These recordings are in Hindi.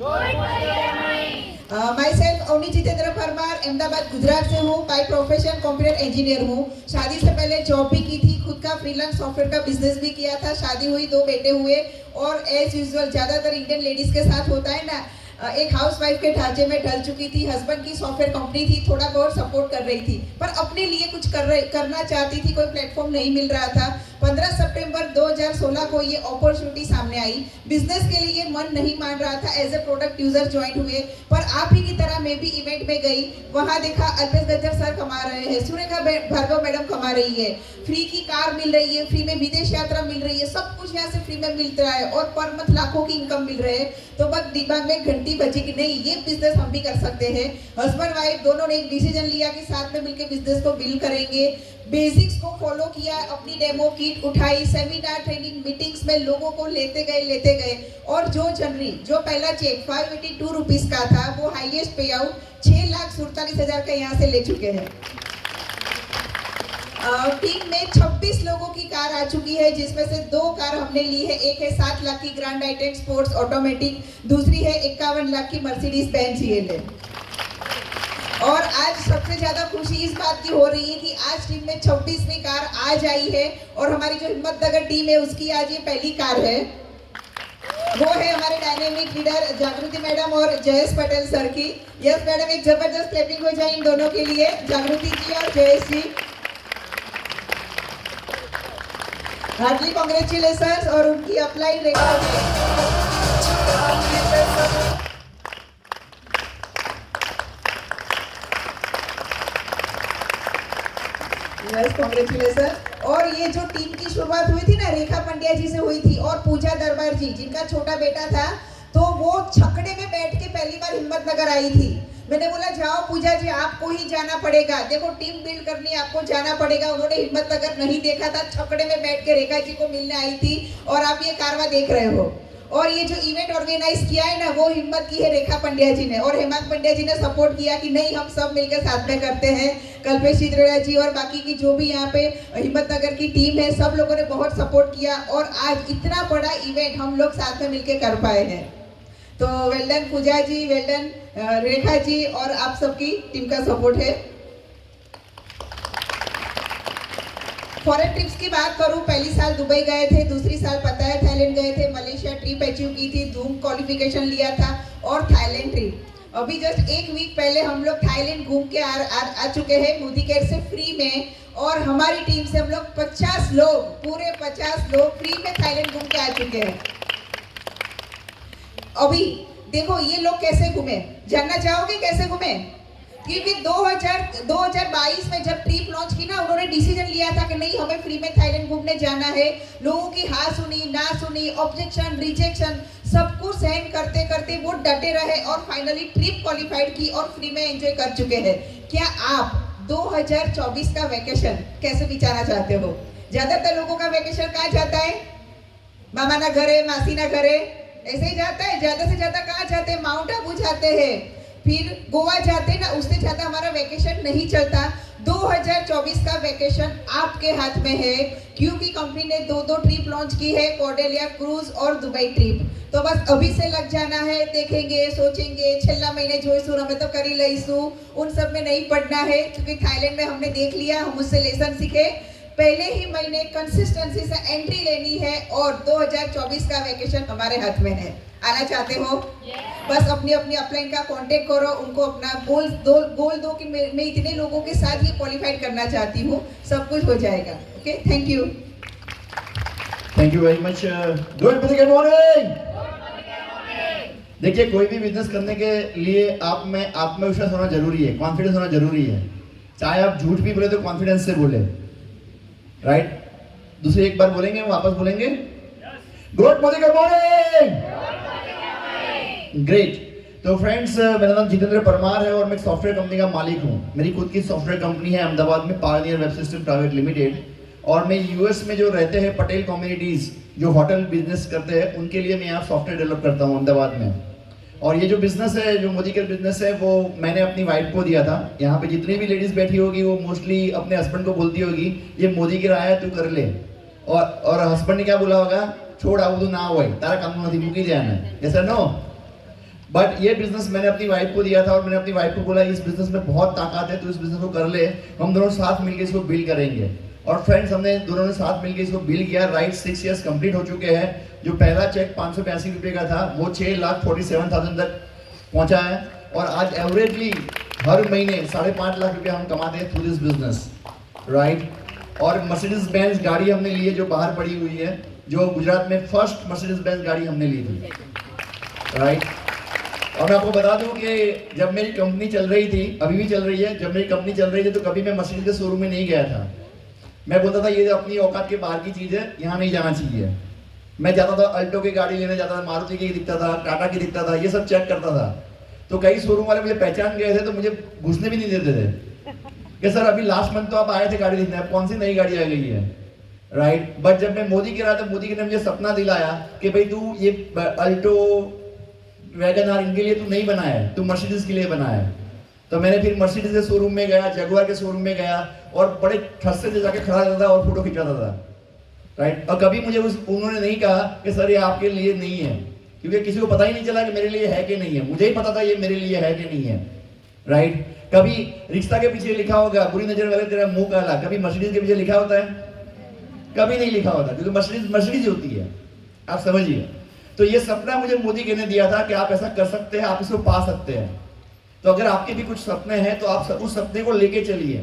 माई सेल्फ अवनी जितेंद्र परमार, अहमदाबाद गुजरात से हूँ। बाई प्रोफेशन कंप्यूटर इंजीनियर हूँ। शादी से पहले जॉब भी की थी, खुद का फ्रीलांस सॉफ्टवेयर का बिजनेस भी किया था। शादी हुई, 2 बेटे हुए और एज यूजुअल ज़्यादातर इंडियन लेडीज़ के साथ होता है ना, एक हाउसवाइफ के ढांचे में ढल चुकी थी। हस्बैंड की सॉफ्टवेयर कंपनी थी, थोड़ा बहुत सपोर्ट कर रही थी, पर अपने लिए कुछ करना चाहती थी, कोई प्लेटफॉर्म नहीं मिल रहा था। 15 सितंबर 2016 को ये अपॉर्चुनिटी सामने आई। बिजनेस के लिए मन नहीं मान रहा था, as a product user join हुए, पर आप ही की तरह मैं भी इवेंट में गई। वहाँ देखा अल्पेश गज्जर सर कमा रहे हैं, सुरेखा भार्गव मैडम कमा रही है, फ्री की कार मिल रही है, फ्री में विदेश यात्रा मिल रही है, सब कुछ यहाँ से फ्री में मिल रहा है और पर मंथ लाखों की इनकम मिल रहे हैं। तो बस दिमाग में घंटी बची कि नहीं, ये बिजनेस हम भी कर सकते हैं। हस्बैंड वाइफ दोनों ने एक डिसीजन लिया कि साथ में मिलकर बिजनेस को बिल्ड करेंगे। बेसिक्स को फॉलो किया, अपनी डेमो किट उठाई, सेमिनार ट्रेनिंग मीटिंग्स में लोगों को लेते गए और जो पहला चेक 582 रुपीज का था, वो हाईएस्ट पे आउट 6,47,000 का यहाँ से ले चुके हैं। टीम में 26 लोगों की कार आ चुकी है, जिसमें से 2 कार हमने ली है। एक है 7 लाख की ग्रैंड आई-10 स्पोर्ट्स ऑटोमेटिक, दूसरी है 51 लाख की मर्सिडीज बेंज GLA। और आज सबसे ज्यादा खुशी इस बात की हो रही है कि आज टीम में 26वीं कार आज आई है और हमारी जो हिम्मतनगर टीम है उसकी आज ये पहली कार है। वो है हमारे डायनेमिक लीडर जागृति मैडम और जयेश पटेल सर की। यस मैडम, एक जबरदस्त क्लैपिंग हो जाए इन दोनों के लिए, जागृति जी और जयेश जी। Hartley congratulations. और उनकी upline Rekha ji, yes congratulation. और ये जो टीम की शुरुआत हुई थी ना, रेखा पंड्या जी से हुई थी और पूजा दरबार जी, जिनका छोटा बेटा था, तो वो छकड़े में बैठ के पहली बार हिम्मतनगर आई थी। मैंने बोला जाओ पूजा जी, आपको ही जाना पड़ेगा, देखो टीम बिल्ड करनी है, आपको जाना पड़ेगा। उन्होंने हिम्मतनगर नहीं देखा था, छकड़े में बैठ के रेखा जी को मिलने आई थी और आप ये कारवा देख रहे हो। और ये जो इवेंट ऑर्गेनाइज किया है ना, वो हिम्मत की है रेखा पंड्या जी ने, और हेमंत पंड्या जी ने सपोर्ट किया कि नहीं हम सब मिलकर साथ में करते हैं। कल्पेश चित्रेड़ा जी और बाकी की जो भी यहाँ पे हिम्मतनगर की टीम है, सब लोगों ने बहुत सपोर्ट किया और आज इतना बड़ा इवेंट हम लोग साथ में मिलकर कर पाए हैं। तो वेल डन पूजा जी, वेल डन रेखा जी, और आप सबकी टीम का सपोर्ट है। फॉरेन ट्रिप्स की बात करूं, पहली साल दुबई गए थे, दूसरी साल पता है थाईलैंड गए थे, मलेशिया ट्रिप अचीव की थी, धूम क्वालिफिकेशन लिया था और थाईलैंड ट्रिप। अभी जस्ट 1 वीक पहले हम लोग थाईलैंड घूम के आ चुके हैं मोदी केयर से फ्री में। और हमारी टीम से हम लोग 50 लोग, पूरे 50 लोग फ्री में थाईलैंड घूम के आ चुके हैं। अभी देखो ये लोग कैसे घूमे, जानना चाहोगे कैसे घूमे? क्योंकि 2022 में जब ट्रिप लॉन्च की ना, उन्होंने डिसीजन लिया था कि नहीं हमें फ्री में थाईलैंड घूमने जाना है। लोगों की हाँ सुनी ना सुनी, ऑब्जेक्शन रिजेक्शन सब कुछ सहन करते करते वो डटे रहे और फाइनली ट्रिप क्वालिफाइड की और फ्री में एंजॉय कर चुके हैं। क्या आप 2024 का वैकेशन कैसे बिताना चाहते हो? ज्यादातर लोगों का वैकेशन कहाँ जाता है? मामा ना घरे, मासी ना घरे, ऐसे ही जाता है। ज्यादा से ज्यादा कहाँ जाते हैं? माउंट आबू जाते हैं, फिर गोवा जाते ना, उससे ज्यादा हमारा वैकेशन नहीं चलता। 2024 का वैकेशन आपके हाथ में है, क्योंकि कंपनी ने 2 ट्रिप लॉन्च की है, कॉर्डेलिया क्रूज और दुबई ट्रिप। तो बस अभी से लग जाना है, देखेंगे सोचेंगे छेल्ला महीने जोईसू हमें तो करी लईसू, उन सब में नहीं पड़ना है। क्योंकि थाईलैंड में हमने देख लिया, हम उससे लेसन सीखे। पहले ही महीने कंसिस्टेंसी से एंट्री लेनी है और 2024 का वैकेशन हमारे हाथ में है। आना चाहते हो? बस अपनी अपनी अपलाइन का कांटेक्ट करो, उनको अपना गोल दो कि मैं इतने लोगों के साथ ये क्वालिफाइड करना चाहती हूँ, सब कुछ हो जाएगा। Okay, thank you very much. Good morning. देखिए, कोई भी बिजनेस करने के लिए आप में आत्मविश्वास होना जरूरी है, कॉन्फिडेंस होना जरूरी है। चाहे आप झूठ भी बोले तो कॉन्फिडेंस से बोले, राइट? दूसरी एक बार बोलेंगे, वापस बोलेंगे। Good morning. ग्रेट। तो फ्रेंड्स, मेरा नाम जितेंद्र परमार है और मैं एक सॉफ्टवेयर कंपनी का मालिक हूँ। मेरी खुद की सॉफ्टवेयर कंपनी है अहमदाबाद में, pioneer web system private limited. और मैं यूएस में जो रहते हैं पटेल कम्युनिटीज, जो होटल बिजनेस करते हैं, उनके लिए मैं यहाँ सॉफ्टवेयर डेवलप करता हूँ अहमदाबाद में। और ये जो बिजनेस है, जो मोदी केयर बिजनेस है, वो मैंने अपनी वाइफ को दिया था। यहाँ पे जितनी भी लेडीज बैठी होगी वो मोस्टली अपने हस्बैंड को बोलती होगी ये मोदी केयर आया तू कर ले। और हस्बैंड ने क्या बोला होगा? छोड़ आऊ तू ना हो, तारा काम नहीं मुकी जाना, ऐसा नो। बट ये बिजनेस मैंने अपनी वाइफ को दिया था और मैंने अपनी वाइफ को बोला इस बिजनेस में बहुत ताकत है, तो इस बिजनेस को कर ले, हम दोनों साथ मिलकर इसको बिल्ड करेंगे। और फ्रेंड्स, हमने दोनों ने साथ मिलकर इसको बिल्ड किया। राइट, 6 इयर्स कंप्लीट हो चुके हैं। जो पहला चेक 585 रुपये का था वो 6,47,000 तक पहुंचा है, और आज एवरेजली हर महीने 5.5 लाख रुपये हम कमाते हैं थ्रू दिस बिजनेस, राइट। और मर्सिडीज बेंज गाड़ी हमने ली है जो बाहर पड़ी हुई है, जो गुजरात में फर्स्ट मर्सिडीज बेंज गाड़ी हमने ली थी, राइट। और मैं आपको बता दूं कि जब मेरी कंपनी चल रही थी, अभी भी चल रही है, जब मेरी कंपनी चल रही थी तो कभी मैं मर्सिडीज के शोरूम में नहीं गया था। मैं बोलता था ये अपनी औकात के बाहर की चीज़ है, यहाँ नहीं जाना चाहिए। मैं जाता था अल्टो की गाड़ी लेने जाता था, मारुति की दिखता था, टाटा की दिखता था, ये सब चेक करता था। तो कई शोरूम वाले मुझे पहचान गए थे तो मुझे घुसने भी नहीं देते थे कि सर अभी लास्ट मंथ तो आप आए थे गाड़ी देखने, अब कौन सी नई गाड़ी आ गई है, राइट। बट जब मैं मोदी के रहा तो मोदी ने मुझे सपना दिलाया कि भाई तू ये अल्टो वैगन आर इनके लिए तू नहीं बना है, तू मर्सिडीज के लिए बना है। तो मैंने फिर मर्सिडीज के शोरूम में गया, जगुआर के शोरूम में गया और बड़े ठस्से से जाके खड़ा रहता था और फोटो खिंचाता था, राइट। और कभी मुझे उन्होंने नहीं कहा कि सर ये आपके लिए नहीं है, क्योंकि किसी को पता ही नहीं चला कि मेरे लिए है कि नहीं है। मुझे ही पता था ये मेरे लिए है कि नहीं है, राइट। कभी रिश्ता के पीछे लिखा होगा बुरी नजर वाले तेरा मुंह काला, कभी मर्सिडीज के पीछे लिखा होता है? कभी नहीं लिखा होता, क्योंकि मर्सिडीज मर्सिडीज होती है, आप समझिए। तो ये सपना मुझे मोदी जी ने दिया था कि आप ऐसा कर सकते हैं, आप इसको पा सकते हैं। तो अगर आपके भी कुछ सपने हैं तो आप उस सपने को लेके चलिए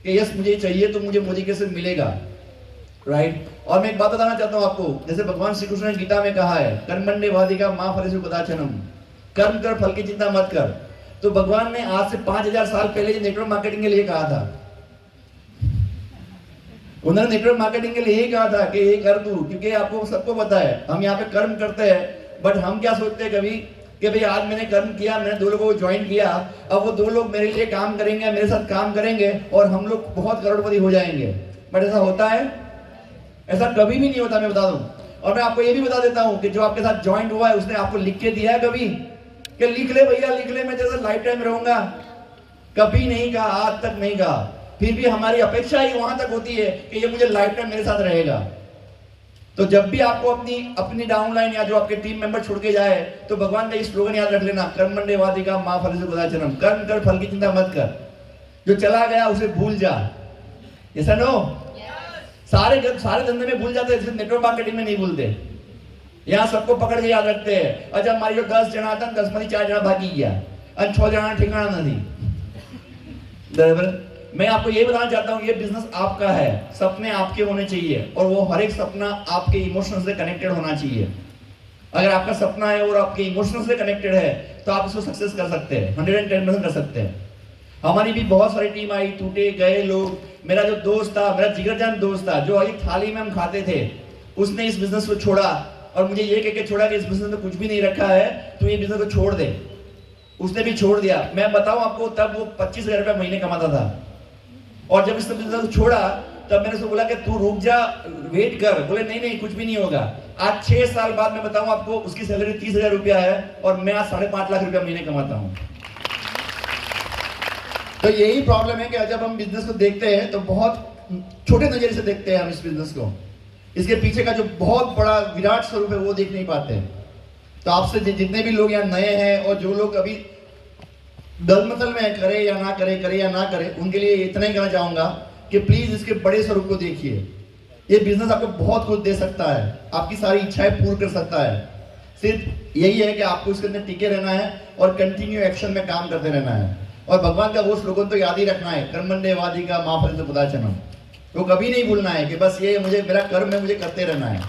कि यस मुझे चाहिए तो मुझे मोदी के से मिलेगा, राइट। और मैं एक बात बताना चाहता हूं आपको, जैसे भगवान श्री कृष्ण ने गीता में कहा है कर्मण्येवाधिका मा फलेषु कदाचनम, कर्म कर फल की चिंता मत कर। तो भगवान ने आज से 5000 साल पहले नेटवर्क मार्केटिंग के लिए कहा था, उन्होंने नेटवर्क मार्केटिंग के लिए यही कहा था कि ये कर तू, क्योंकि आपको सबको पता है हम यहाँ पे कर्म करते हैं, बट हम क्या सोचते हैं कभी कि भाई आज मैंने कर्म किया, मैंने 2 लोगों को ज्वाइन किया, अब वो 2 लोग मेरे लिए काम करेंगे, मेरे साथ काम करेंगे और हम लोग बहुत करोड़पति हो जाएंगे। बट ऐसा होता है? ऐसा कभी भी नहीं होता, मैं बता दूं। और मैं आपको ये भी बता देता हूं कि जो आपके साथ ज्वाइंट हुआ है उसने आपको लिख के दिया है कभी कि लिख ले भैया लिख ले, मैं तेरे साथ लाइफ टाइम रहूंगा? कभी नहीं कहा, आज तक नहीं कहा। फिर भी हमारी अपेक्षा ही वहां तक होती है कि ये मुझे लाइफ टाइम मेरे साथ रहेगा। तो जब भी आपको अपनी डाउनलाइन या जो आपके टीम मेंबर छोड़ के जाए तो भगवान का ये स्लोगन याद रख लेना, कर्मण्येवाधिका मा फलेषु कदाचनम, कर्म कर फल की चिंता मत कर। जो चला गया उसे भूल जा, ऐसा नो। सारे धंधे में भूल जाते हैं, नेटवर्क मार्केटिंग में नहीं भूलते। यहाँ सबको पकड़ के याद रखते हैं। अच्छा हमारी जो 10 जना था 10 में 4 जना भागी गया और 6 जना ठिकाना नहीं। बराबर। मैं आपको ये बताना चाहता हूँ ये बिजनेस आपका है, सपने आपके होने चाहिए और वो हर एक सपना आपके इमोशंस से कनेक्टेड होना चाहिए। अगर आपका सपना है और आपके इमोशंस से कनेक्टेड है तो आप इसको सक्सेस कर सकते हैं, 110% कर सकते हैं। हमारी भी बहुत सारी टीम आई, टूटे गए लोग। मेरा जो दोस्त था, मेरा जिगरजान दोस्त था, जो एक थाली में हम खाते थे, उसने इस बिजनेस को छोड़ा और मुझे ये कह के छोड़ा कि इस बिजनेस में कुछ भी नहीं रखा है, तो ये बिजनेस को छोड़ दे। उसने भी छोड़ दिया। मैं बताऊं आपको, तब वो 25,000 रुपये महीने कमाता था और जब इसने बिजनेस को छोड़ा तब मैंने उसको बोला कि तू रुक जा, वेट कर। बोले नहीं नहीं कुछ भी नहीं होगा। आज 6 साल बाद मैं बताऊं आपको, उसकी सैलरी 30,000 रुपया है और मैं आज 5.5 लाख रुपया महीने कमाता हूं। तो यही प्रॉब्लम है कि जब हम बिजनेस को देखते हैं तो बहुत छोटे नजरिए से देखते हैं हम इस बिजनेस को, इसके पीछे का जो बहुत बड़ा विराट स्वरूप है वो देख नहीं पाते। तो आपसे जितने भी लोग यहाँ नए हैं और जो लोग अभी दलमतल में करे या ना करे, उनके लिए इतना ही कहना चाहूंगा कि प्लीज इसके बड़े स्वरूप को देखिए। ये बिजनेस आपको बहुत कुछ दे सकता है, आपकी सारी इच्छाएं पूर्ण कर सकता है। सिर्फ यही है कि आपको इसके अंदर टिके रहना है और कंटिन्यू एक्शन में काम करते रहना है। और भगवान का वो स्लोगन तो याद ही रखना है, कर्मण्येवाधिका मा फलेषु कदाचनम। तो कभी नहीं भूलना है कि बस ये मुझे मेरा कर्म है, मुझे करते रहना है।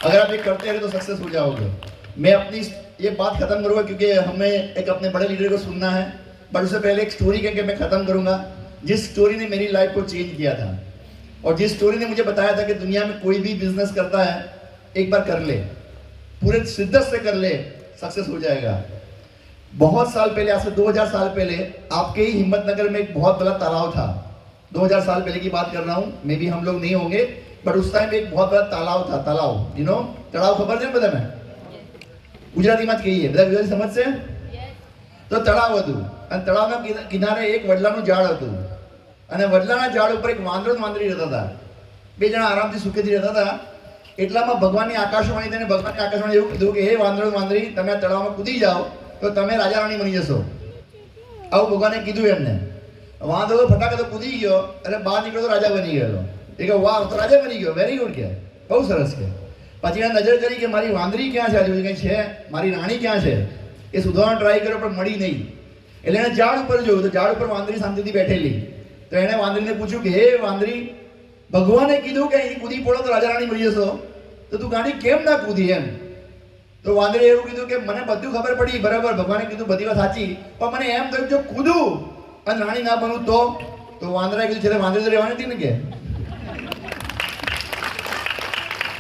अगर आप ये करते रहे तो सक्सेस हो जाओगे। मैं अपनी ये बात खत्म करूंगा क्योंकि हमें एक अपने बड़े लीडर को सुनना है, बट उससे पहले एक स्टोरी कहकर मैं खत्म करूंगा, जिस स्टोरी ने मेरी लाइफ को चेंज किया था और जिस स्टोरी ने मुझे बताया था कि दुनिया में कोई भी बिजनेस करता है एक बार कर ले, पूरे शिद्दत से कर ले, सक्सेस हो जाएगा। बहुत साल पहले, आज से 2000 साल पहले आपके ही हिम्मतनगर में एक बहुत बड़ा तालाब था। 2000 साल पहले की बात कर रहा हूँ, मे भी हम लोग नहीं होंगे, बट उस टाइम एक बहुत बड़ा तालाब था। तालाब, यू नो, तड़ाव खबर है બધા में ગુજરાતીમાં જ કહીએ, બધા ગુજરાતી સમજશે? તો તળાવ હતું અને તળાવના કિનારે એક વડલાનું ઝાડ હતું અને વડલાના ઝાડ ઉપર એક વાંદરો વાંદરી રહેતા હતા। 2 જણા આરામથી સુખેથી રહેતા હતા એટલામાં ભગવાનની આકાશવાણી તેને ભગવાનની આકાશવાણી એવું કીધું કે હે વાંદરો વાંદરી તમે આ તળાવમાં કૂદી જાઓ તો તમે રાજા રાણી બની જશો. આવું ભગવાને કીધું એમને. વાંદરો તો ફટાકે તો કૂદી ગયો અને બહાર નીકળ્યો તો રાજા બની ગયેલો. એ કે વાહ તો રાજા બની ગયો, વેરી ગુડ કે, બહુ સરસ કે. પછી એને નજર કરી કે મારી વાંદરી ક્યાં છે, આજુ કંઈ છે, મારી રાણી ક્યાં છે. એ શોધવાનો ટ્રાય કર્યો પણ મળી નહીં. એટલે એને ઝાડ ઉપર જોયું તો ઝાડ ઉપર વાંદરી શાંતિથી બેઠેલી. તો એણે વાંદરીને પૂછ્યું કે હે વાંદરી, ભગવાને કીધું કે અહીં કૂદી પડો તો રાજા રાણી બની જશો, તો તું ગાંડી કેમ ના કૂદી એમ. તો વાંદરીએ એવું કીધું કે મને બધું ખબર પડી, બરાબર ભગવાને કીધું બધી વાત સાચી, પણ મને એમ થયું જો કૂદું અને રાણી ના બનું તો વાંદરાએ કીધું છે વાંદરી તો રહેવાની थी ना क्या.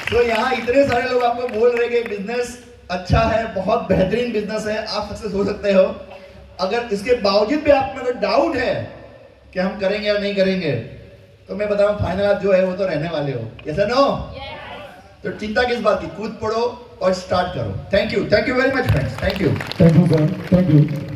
तो यहाँ इतने सारे लोग आपको बोल रहे कि बिजनेस अच्छा है, बहुत बेहतरीन बिजनेस है, आप सक्सेस हो सकते हो. अगर इसके बावजूद भी आप में कोई डाउट है कि हम करेंगे या नहीं करेंगे, तो मैं बता रहा हूँ फाइनल आप जो है वो तो रहने वाले हो. यस और नो? तो चिंता किस बात की, कूद पड़ो और स्टार्ट करो. Thank you very much friends, thank you sir, thank you.